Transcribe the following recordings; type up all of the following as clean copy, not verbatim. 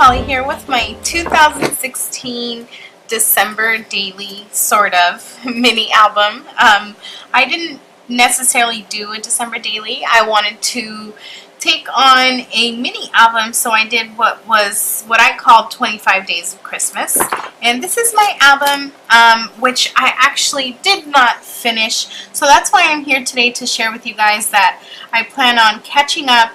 Holly here with my 2016 December daily sort of mini album. I didn't necessarily do a December daily. I wanted to take on a mini album, so I did what I called 25 Days of Christmas. And this is my album, which I actually did not finish. So that's why I'm here today to share with you guys that I plan on catching up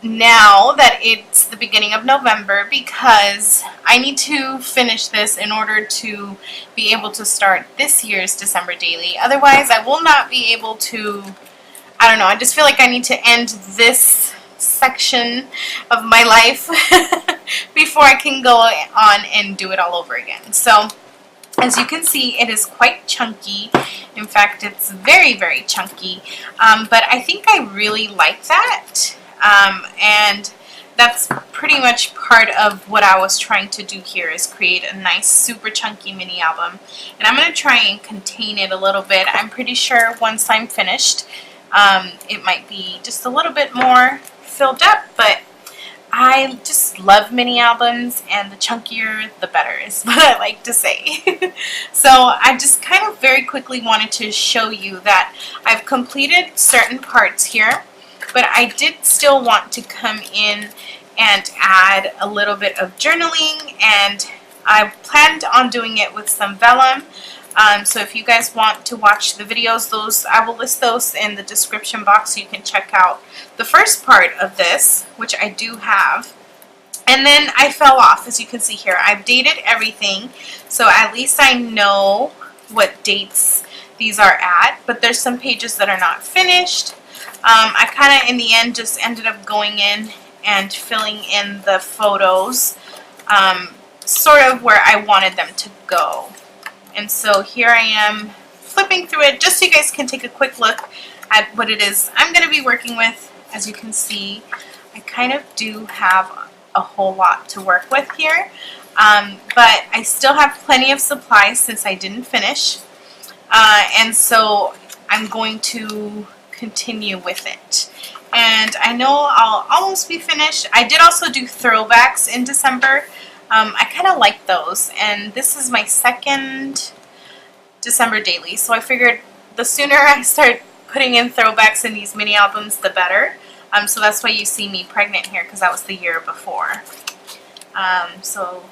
now that it's the beginning of November, because I need to finish this in order to be able to start this year's December daily. Otherwise, I will not be able to, I don't know, I just feel like I need to end this section of my life before I can go on and do it all over again. So, as you can see, it is quite chunky. In fact, it's very, very chunky. But I think I really like that. And that's pretty much part of what I was trying to do here, is create a nice super chunky mini album. And I'm going to try and contain it a little bit. I'm pretty sure once I'm finished, it might be just a little bit more filled up, but I just love mini albums, and the chunkier the better is what I like to say. So I just kind of very quickly wanted to show you that I've completed certain parts here, but I did still want to come in and add a little bit of journaling, and I planned on doing it with some vellum. So if you guys want to watch the videos, I will list those in the description box, so you can check out the first part of this, which I do have. And then I fell off, as you can see here. I've dated everything, so at least I know what dates these are at, but there's some pages that are not finished. I kind of, in the end, just ended up going in and filling in the photos sort of where I wanted them to go. And so here I am flipping through it, just so you guys can take a quick look at what it is I'm going to be working with. As you can see, I kind of do have a whole lot to work with here, but I still have plenty of supplies since I didn't finish, and so I'm going to continue with it. And I know I'll almost be finished. I did also do throwbacks in December. I kind of like those, and this is my second December daily, so I figured the sooner I start putting in throwbacks in these mini albums, the better. So that's why you see me pregnant here, because that was the year before. So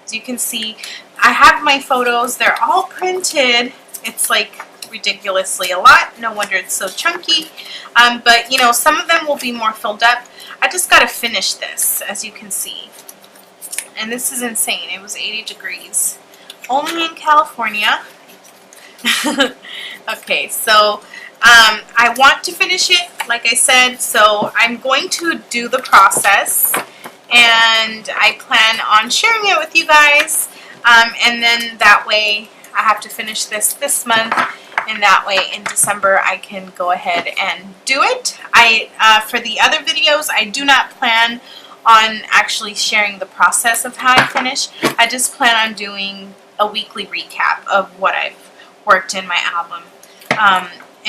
as you can see, I have my photos. They're all printed. It's like ridiculously a lot. No wonder it's so chunky. But you know, some of them will be more filled up. I just got to finish this, as you can see. And this is insane. It was 80 degrees. Only in California. Okay, so I want to finish it, like I said, so I'm going to do the process, and I plan on sharing it with you guys, and then that way I have to finish this month, and that way in December I can go ahead and do it. For the other videos, I do not plan on actually sharing the process of how I finish. I just plan on doing a weekly recap of what I've worked in my album.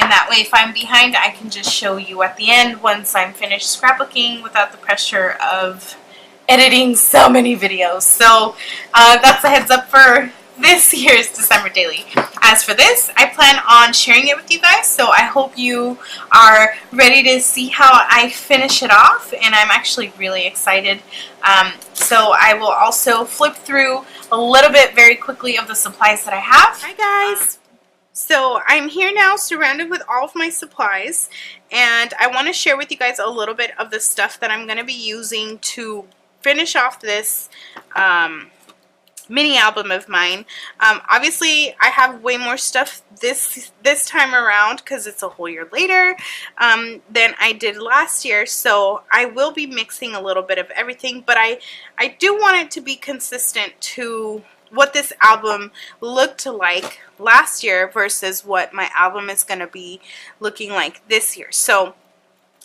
And that way, if I'm behind, I can just show you at the end once I'm finished scrapbooking without the pressure of editing so many videos. So that's a heads up for this year's December daily. As for this, I plan on sharing it with you guys, so I hope you are ready to see how I finish it off, and I'm actually really excited. So I will also flip through a little bit very quickly of the supplies that I have. Hi guys! So I'm here now surrounded with all of my supplies, and I want to share with you guys a little bit of the stuff that I'm going to be using to finish off this mini album of mine. Obviously, I have way more stuff this time around because it's a whole year later than I did last year, so I will be mixing a little bit of everything, but I do want it to be consistent to what this album looked like last year versus what my album is going to be looking like this year. So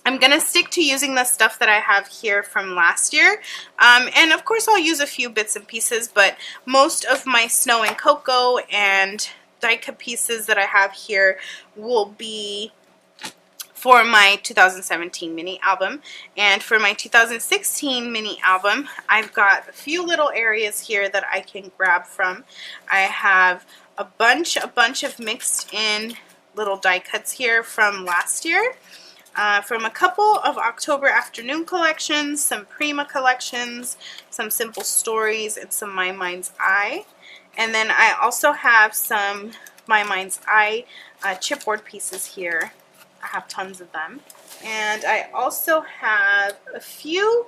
I'm going to stick to using the stuff that I have here from last year. And of course I'll use a few bits and pieces, but most of my Snow and Cocoa and die cut pieces that I have here will be for my 2017 mini album. And for my 2016 mini album, I've got a few little areas here that I can grab from. I have a bunch of mixed in little die cuts here from last year. From a couple of October afternoon collections, some Prima collections, some Simple Stories, and some My Mind's Eye. And then I also have some My Mind's Eye chipboard pieces here. I have tons of them. And I also have a few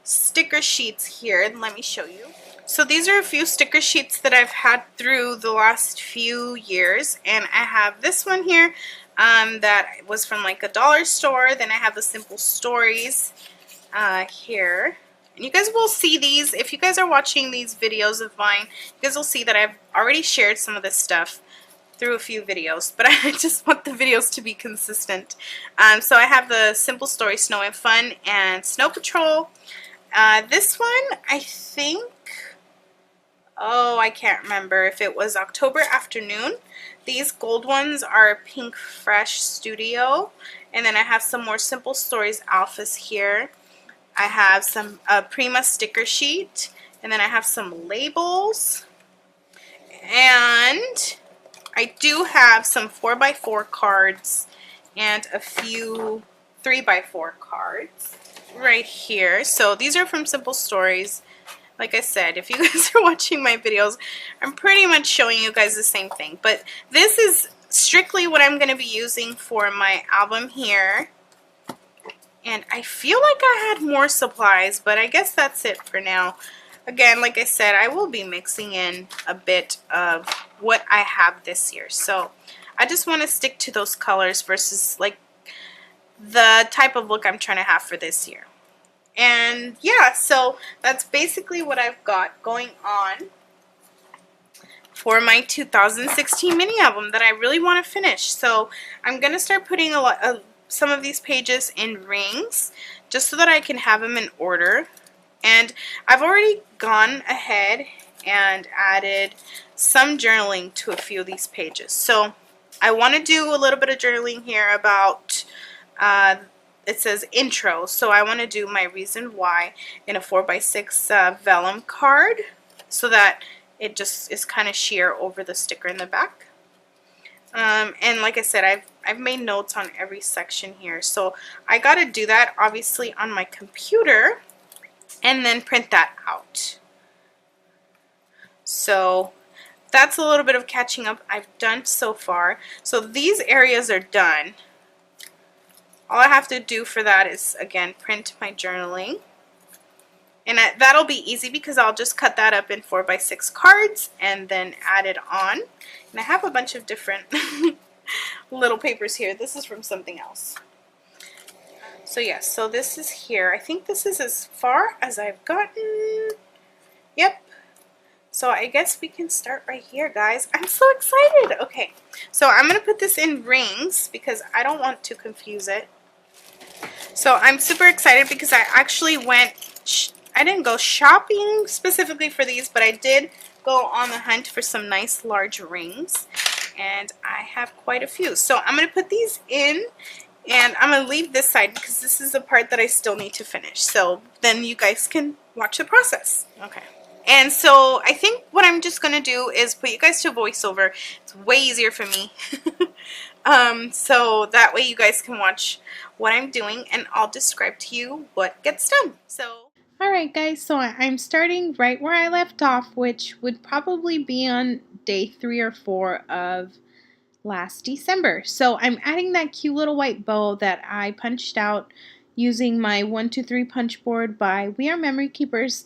sticker sheets here. Let me show you. So these are a few sticker sheets that I've had through the last few years, and I have this one here that was from like a dollar store. Then I have the Simple Stories here. And you guys will see these, if you guys are watching these videos of mine, you guys will see that I've already shared some of this stuff through a few videos, but I just want the videos to be consistent. So I have the Simple Story Snow and Fun and Snow Patrol. This one, I think, oh, I can't remember if it was October Afternoon. These gold ones are Pink Fresh Studio. And then I have some more Simple Stories Alphas here. I have some Prima sticker sheet. And then I have some labels. And I do have some 4x4 cards and a few 3x4 cards right here. So these are from Simple Stories. Like I said, if you guys are watching my videos, I'm pretty much showing you guys the same thing. But this is strictly what I'm going to be using for my album here. And I feel like I had more supplies, but I guess that's it for now. Again, like I said, I will be mixing in a bit of what I have this year. So I just want to stick to those colors versus like the type of look I'm trying to have for this year. And yeah, so that's basically what I've got going on for my 2016 mini album that I really want to finish. So I'm going to start putting some of these pages in rings just so that I can have them in order. And I've already gone ahead and added some journaling to a few of these pages. So I want to do a little bit of journaling here about it says intro, so I want to do my reason why in a 4x6 vellum card so that it just is kind of sheer over the sticker in the back. And like I said, I've made notes on every section here, so I got to do that obviously on my computer and then print that out. So that's a little bit of catching up I've done so far. So these areas are done. All I have to do for that is, again, print my journaling. And that'll be easy because I'll just cut that up in 4x6 cards and then add it on. And I have a bunch of different little papers here. This is from something else. So yes, so this is here. I think this is as far as I've gotten. Yep. So I guess we can start right here, guys. I'm so excited. Okay, so I'm going to put this in rings because I don't want to confuse it. So I'm super excited because I actually I didn't go shopping specifically for these, but I did go on the hunt for some nice large rings. And I have quite a few. So I'm going to put these in, and I'm going to leave this side because this is the part that I still need to finish. So then you guys can watch the process. Okay. And so I think what I'm just going to do is put you guys to voiceover. It's way easier for me. So that way you guys can watch what I'm doing and I'll describe to you what gets done. So, alright guys, so I'm starting right where I left off, which would probably be on day 3 or 4 of last December. So I'm adding that cute little white bow that I punched out using my 123 punch board by We Are Memory Keepers.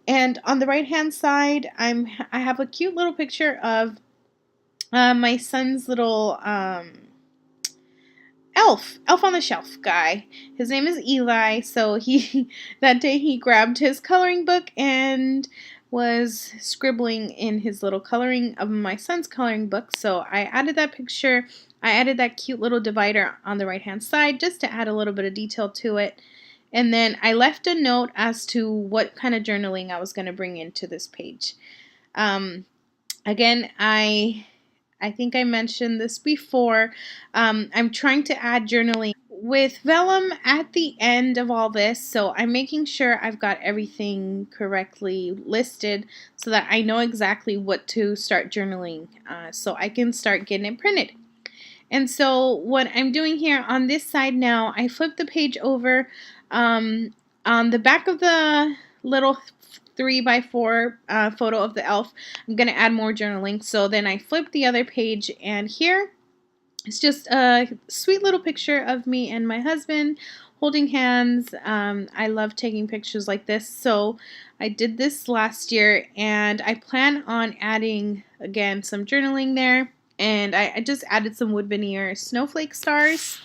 And on the right hand side, I have a cute little picture of my son's little elf on the shelf guy. His name is Eli. So that day he grabbed his coloring book and was scribbling in his little coloring of my son's coloring book. So I added that picture. I added that cute little divider on the right hand side just to add a little bit of detail to it. And then I left a note as to what kind of journaling I was going to bring into this page. Again, I think I mentioned this before. I'm trying to add journaling with vellum at the end of all this, so I'm making sure I've got everything correctly listed so that I know exactly what to start journaling so I can start getting it printed. And so what I'm doing here on this side now, I flip the page over. On the back of the little 3x4 photo of the elf, I'm going to add more journaling. So then I flip the other page, and here it's just a sweet little picture of me and my husband holding hands. I love taking pictures like this, so I did this last year, and I plan on adding, again, some journaling there. And I just added some wood veneer snowflake stars,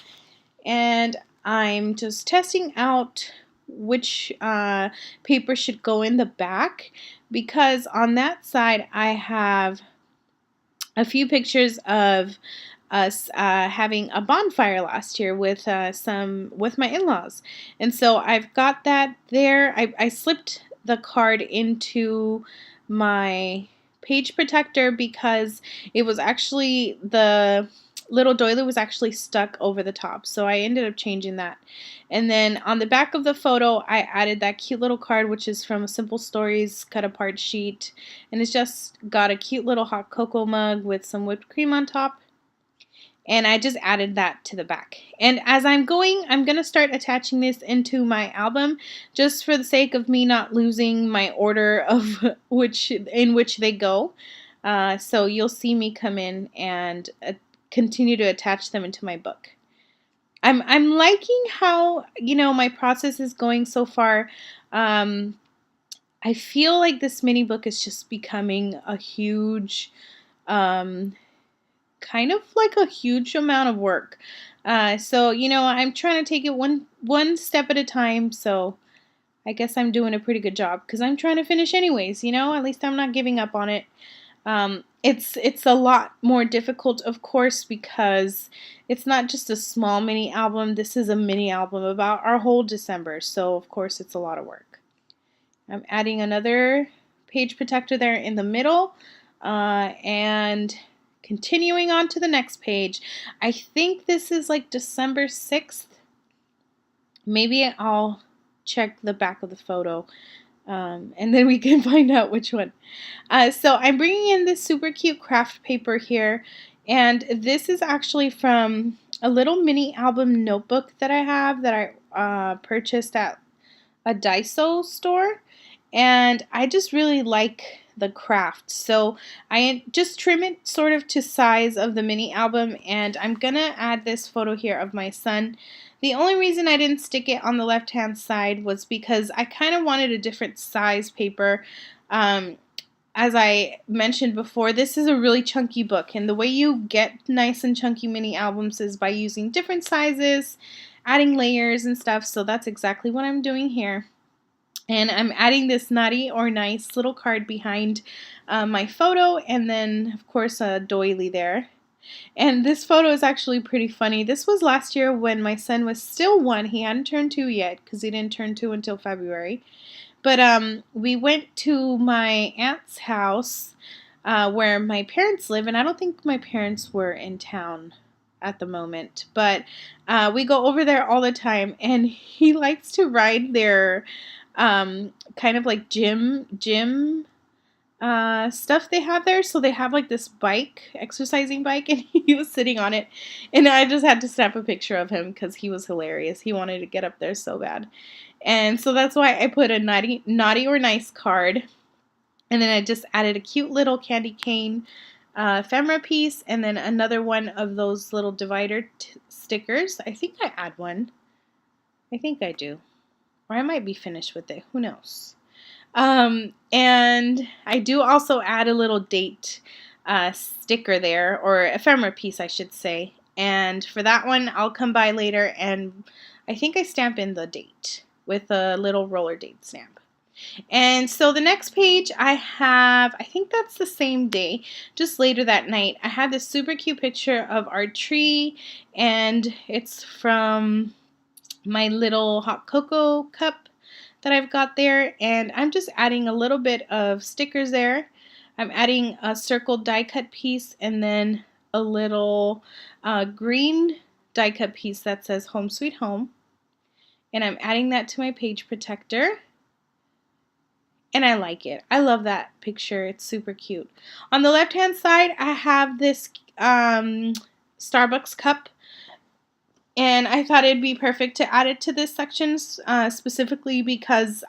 and I'm just testing out which paper should go in the back, because on that side I have a few pictures of us having a bonfire last year with my in-laws, and so I've got that there. I slipped the card into my page protector because it was actually, the little doily was actually stuck over the top, so I ended up changing that. And then on the back of the photo, I added that cute little card, which is from a Simple Stories cut apart sheet, and it's just got a cute little hot cocoa mug with some whipped cream on top. And I just added that to the back. And as I'm going to start attaching this into my album, just for the sake of me not losing my order of which they go. So you'll see me come in and continue to attach them into my book. I'm liking how, my process is going so far. I feel like this mini book is just becoming a huge, kind of like a huge amount of work. So, I'm trying to take it one step at a time. So I guess I'm doing a pretty good job because I'm trying to finish anyways, at least I'm not giving up on it. It's a lot more difficult, of course, because it's not just a small mini album. This is a mini album about our whole December. So, of course, it's a lot of work. I'm adding another page protector there in the middle, and continuing on to the next page. I think this is like December 6th. Maybe I'll check the back of the photo, and then we can find out which one. So I'm bringing in this super cute craft paper here, and this is actually from a little mini album notebook that I have that I purchased at a Daiso store, and I just really like the craft. So I just trim it sort of to size of the mini album, and I'm gonna add this photo here of my son. The only reason I didn't stick it on the left hand side was because I kind of wanted a different size paper. As I mentioned before, this is a really chunky book, and the way you get nice and chunky mini albums is by using different sizes, adding layers and stuff. So that's exactly what I'm doing here. And I'm adding this naughty or nice little card behind my photo, and then of course a doily there. And this photo is actually pretty funny. This was last year when my son was still 1. He hadn't turned 2 yet because he didn't turn 2 until February. But we went to my aunt's house where my parents live, and I don't think my parents were in town at the moment. But we go over there all the time, and he likes to ride their kind of like gym stuff they have there. So they have like this bike, exercising bike, and he was sitting on it, and I just had to snap a picture of him because he was hilarious. He wanted to get up there so bad. And so that's why I put a naughty or nice card, and then I just added a cute little candy cane ephemera piece, and then another one of those little divider stickers. I think I add one. I think I do. Or I might be finished with it. Who knows? And I do also add a little date sticker there, or ephemera piece, I should say. And for that one, I'll come by later, and I think I stamp in the date with a little roller date stamp. And so the next page I think that's the same day, just later that night, I had this super cute picture of our tree, and it's from my little hot cocoa cup that I've got there, and I'm just adding a little bit of stickers there. I'm adding a circled die cut piece, and then a little green die cut piece that says Home Sweet Home. And I'm adding that to my page protector. And I like it. I love that picture. It's super cute. On the left hand side, I have this Starbucks cup. And I thought it'd be perfect to add it to this section, specifically because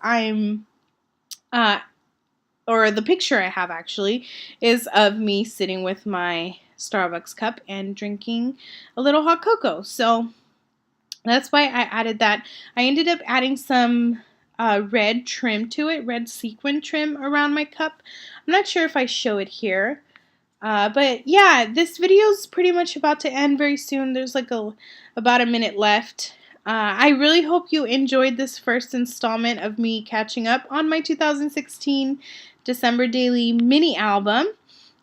or the picture I have actually, is of me sitting with my Starbucks cup and drinking a little hot cocoa. So that's why I added that. I ended up adding some red trim to it, red sequin trim around my cup. I'm not sure if I show it here. But yeah, this video is pretty much about to end very soon. There's like about a minute left. I really hope you enjoyed this first installment of me catching up on my 2016 December Daily mini album.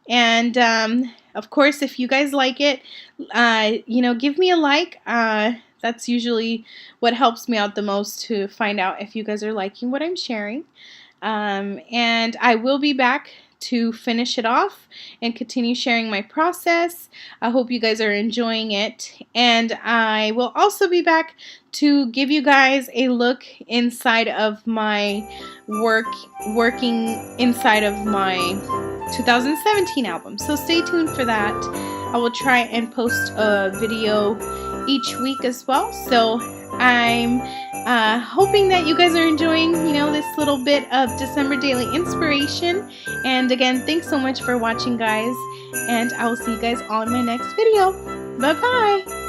And of course, if you guys like it, give me a like. That's usually what helps me out the most to find out if you guys are liking what I'm sharing. And I will be back to finish it off and continue sharing my process. I hope you guys are enjoying it, and I will also be back to give you guys a look inside of my working inside of my 2017 album. So stay tuned for that. I will try and post a video each week as well. So I'm hoping that you guys are enjoying, this little bit of December Daily inspiration. And again, thanks so much for watching, guys. And I will see you guys on my next video. Bye-bye.